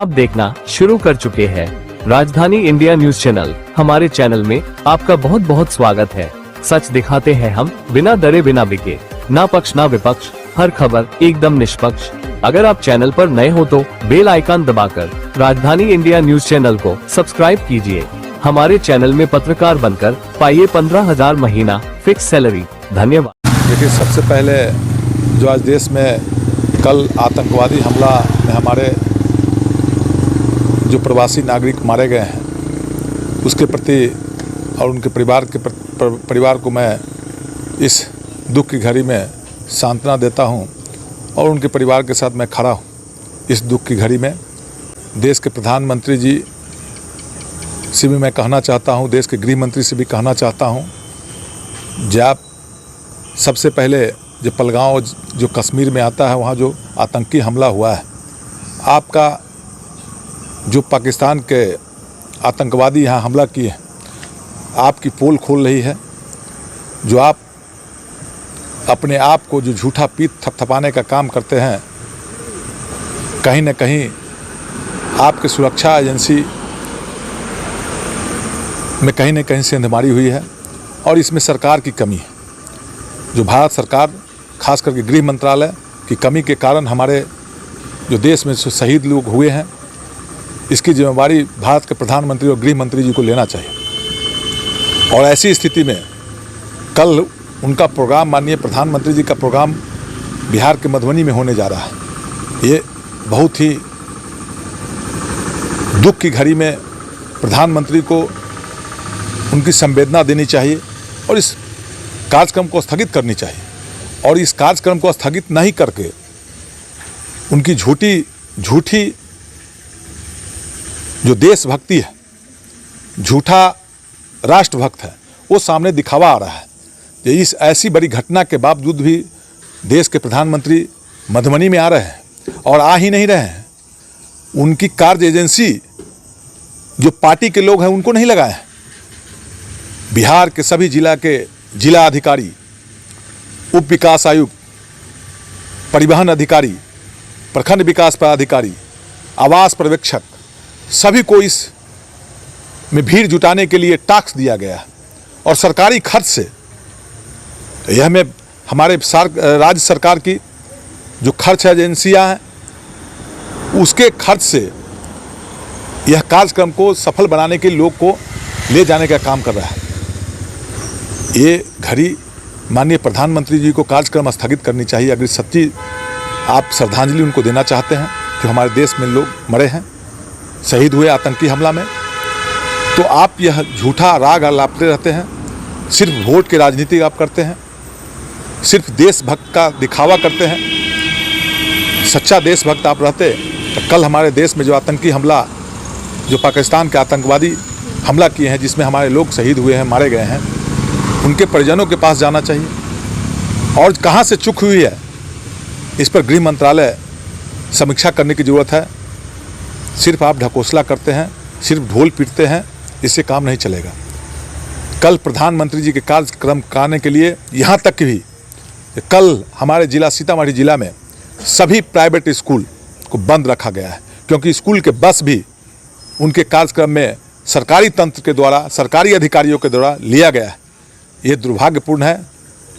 आप देखना शुरू कर चुके हैं राजधानी इंडिया न्यूज चैनल। हमारे चैनल में आपका बहुत बहुत स्वागत है। सच दिखाते हैं हम, बिना डरे बिना बिके, ना पक्ष ना विपक्ष, हर खबर एकदम निष्पक्ष। अगर आप चैनल पर नए हो तो बेल आइकन दबाकर राजधानी इंडिया न्यूज चैनल को सब्सक्राइब कीजिए। हमारे चैनल में पत्रकार बनकर पाइए 15,000 महीना फिक्स सैलरी। धन्यवाद। देखिए, सबसे पहले जो आज देश में कल आतंकवादी हमला में हमारे जो प्रवासी नागरिक मारे गए हैं उसके प्रति और उनके परिवार को मैं इस दुख की घड़ी में सांत्वना देता हूं और उनके परिवार के साथ मैं खड़ा हूं। इस दुख की घड़ी में देश के प्रधानमंत्री जी से भी मैं कहना चाहता हूं, देश के गृह मंत्री से भी कहना चाहता हूं, जब सबसे पहले जो पहलगाम जो कश्मीर में आता है वहाँ जो आतंकी हमला हुआ है, आपका जो पाकिस्तान के आतंकवादी यहाँ हमला किए हैं, आपकी पोल खोल रही है। जो आप अपने आप को जो झूठा पीठ थपथपाने का काम करते हैं, कहीं न कहीं आपके सुरक्षा एजेंसी में कहीं न कहीं सेंधमारी हुई है और इसमें सरकार की कमी है। जो भारत सरकार, खास करके गृह मंत्रालय की कमी के कारण हमारे जो देश में शहीद लोग हुए हैं, इसकी जिम्मेवारी भारत के प्रधानमंत्री और गृह मंत्री जी को लेना चाहिए। और ऐसी स्थिति में कल उनका प्रोग्राम, माननीय प्रधानमंत्री जी का प्रोग्राम बिहार के मधुबनी में होने जा रहा है। ये बहुत ही दुख की घड़ी में प्रधानमंत्री को उनकी संवेदना देनी चाहिए और इस कार्यक्रम को स्थगित करनी चाहिए। और इस कार्यक्रम को स्थगित नहीं करके उनकी झूठी जो देशभक्ति है, झूठा राष्ट्रभक्त है, वो सामने दिखावा आ रहा है। इस ऐसी बड़ी घटना के बावजूद भी देश के प्रधानमंत्री मधुबनी में आ रहे हैं और आ ही नहीं रहे हैं। उनकी कार्य एजेंसी जो पार्टी के लोग हैं उनको नहीं लगाए हैं। बिहार के सभी जिला के जिला अधिकारी, उप विकास आयुक्त, परिवहन अधिकारी, प्रखंड विकास पदाधिकारी, आवास पर्यवेक्षक, सभी को इस में भीड़ जुटाने के लिए टास्क दिया गया है और सरकारी खर्च से यह में हमारे राज्य सरकार की जो खर्च एजेंसियां हैं उसके खर्च से यह कार्यक्रम को सफल बनाने के लोग को ले जाने का काम कर रहा है। ये घड़ी माननीय प्रधानमंत्री जी को कार्यक्रम स्थगित करनी चाहिए। अगर सच्ची आप श्रद्धांजलि उनको देना चाहते हैं कि हमारे देश में लोग मरे हैं, शहीद हुए आतंकी हमला में, तो आप यह झूठा राग आलापते रहते हैं। सिर्फ वोट की राजनीति आप करते हैं, सिर्फ देशभक्त का दिखावा करते हैं। सच्चा देशभक्त आप रहते तो कल हमारे देश में जो आतंकी हमला, जो पाकिस्तान के आतंकवादी हमला किए हैं, जिसमें हमारे लोग शहीद हुए हैं, मारे गए हैं, उनके परिजनों के पास जाना चाहिए। और कहाँ से चूक हुई है इस पर गृह मंत्रालय समीक्षा करने की ज़रूरत है। सिर्फ आप ढकोसला करते हैं, सिर्फ ढोल पीटते हैं, इससे काम नहीं चलेगा। कल प्रधानमंत्री जी के कार्यक्रम कराने के लिए यहाँ तक कि भी कल हमारे जिला सीतामढ़ी जिला में सभी प्राइवेट स्कूल को बंद रखा गया है, क्योंकि स्कूल के बस भी उनके कार्यक्रम में सरकारी तंत्र के द्वारा, सरकारी अधिकारियों के द्वारा लिया गया है। ये दुर्भाग्यपूर्ण है।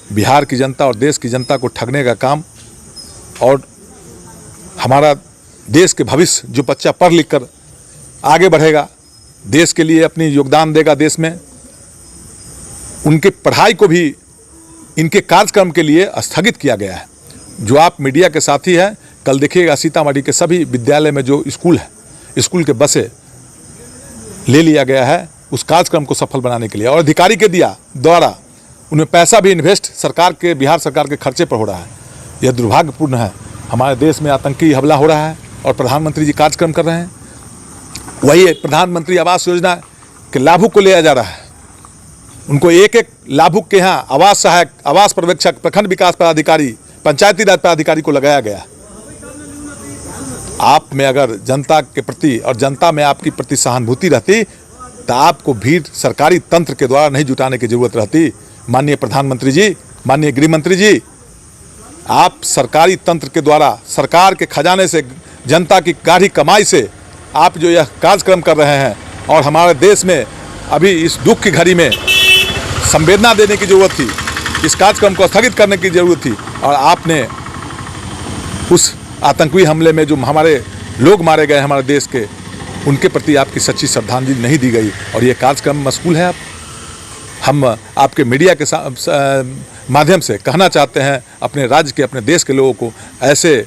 बिहार की जनता और देश की जनता को ठगने का काम, और हमारा देश के भविष्य जो बच्चा पढ़ लिख कर आगे बढ़ेगा, देश के लिए अपनी योगदान देगा देश में, उनके पढ़ाई को भी इनके कार्यक्रम के लिए स्थगित किया गया है। जो आप मीडिया के साथी हैं, कल देखिएगा सीतामढ़ी के सभी विद्यालय में जो स्कूल है, स्कूल के बसें ले लिया गया है उस कार्यक्रम को सफल बनाने के लिए, और अधिकारी के द्वारा उनमें पैसा भी इन्वेस्ट सरकार के, बिहार सरकार के खर्चे पर हो रहा है। यह दुर्भाग्यपूर्ण है। हमारे देश में आतंकी हमला हो रहा है और प्रधानमंत्री जी कार्यक्रम कर रहे हैं। वही प्रधानमंत्री आवास योजना के लाभुक को लिया जा रहा है। उनको एक एक लाभुक के यहाँ आवास सहायक, आवास पर्यवेक्षक, प्रखंड विकास पदाधिकारी, पंचायती राज पदाधिकारी को लगाया गया। आप में अगर जनता के प्रति और जनता में आपकी प्रति सहानुभूति रहती तो आपको भीड़ सरकारी तंत्र के द्वारा नहीं जुटाने की जरूरत रहती। माननीय प्रधानमंत्री जी, माननीय गृह मंत्री जी, आप सरकारी तंत्र के द्वारा, सरकार के खजाने से, जनता की गाढ़ी कमाई से आप जो यह कार्यक्रम कर रहे हैं और हमारे देश में अभी इस दुख की घड़ी में संवेदना देने की ज़रूरत थी, इस कार्यक्रम को स्थगित करने की ज़रूरत थी, और आपने उस आतंकी हमले में जो हमारे लोग मारे गए हमारे देश के, उनके प्रति आपकी सच्ची श्रद्धांजलि नहीं दी गई और ये कार्यक्रम मशगूल है। हम आपके मीडिया के माध्यम से कहना चाहते हैं अपने राज्य के, अपने देश के लोगों को, ऐसे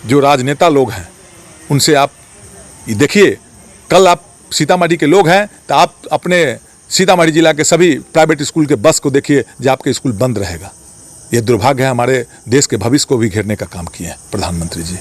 जो राजनेता लोग हैं उनसे आप देखिए, कल आप सीतामढ़ी के लोग हैं तो आप अपने सीतामढ़ी जिला के सभी प्राइवेट स्कूल के बस को देखिए जो आपके स्कूल बंद रहेगा। ये दुर्भाग्य है, हमारे देश के भविष्य को भी घेरने का काम किए हैं प्रधानमंत्री जी।